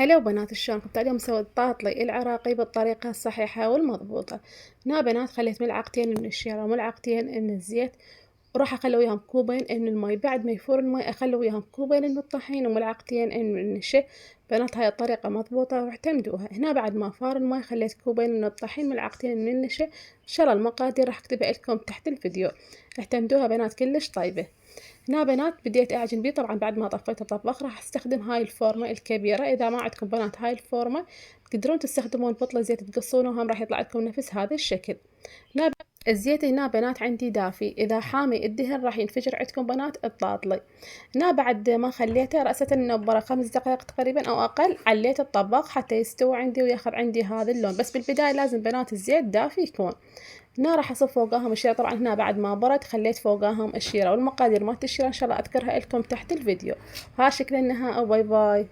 هلا وبنات، شلونكم؟ اليوم مسوي الطاطلي العراقي بالطريقة الصحيحة والمضبوطة. هنا بنات خليت ملعقتين من الشيرة وملعقتين من الزيت، وراح اخلي وياهم كوبين من المي. بعد ما يفور المي اخلي وياهم كوبين من الطحين وملعقتين من النشا. بنات هاي الطريقة مضبوطة واعتمدوها. هنا بعد ما فار المي خليت كوبين من الطحين ملعقتين من النشا. ان شاء الله المقادير راح اكتبها لكم تحت الفيديو. اعتمدوها بنات، كلش طيبة. هنا بنات بديت اعجن بيه. طبعا بعد ما طفيت الطباخ راح استخدم هاي الفورمة الكبيرة. اذا ما عندكم بنات هاي الفورمة تقدرون تستخدمون بطلة زيت تقصونه وهم راح يطلع لكم نفس هذا الشكل. هنا الزيت هنا بنات عندي دافي، اذا حامي الدهن راح ينفجر عندكم بنات الطاطلي. هنا بعد ما خليته رأسة النبرة 5 دقائق تقريبا او اقل، عليت الطباخ حتى يستوي عندي وياخذ عندي هذا اللون. بس بالبداية لازم بنات الزيت دافي يكون. هنا راح اصب فوقاهم الشيرة. طبعا هنا بعد ما برد خليت فوقاهم الشيرة، والمقادير مالت الشيرة ان شاء الله اذكرها لكم تحت الفيديو. ها شكل النهائي، باي باي.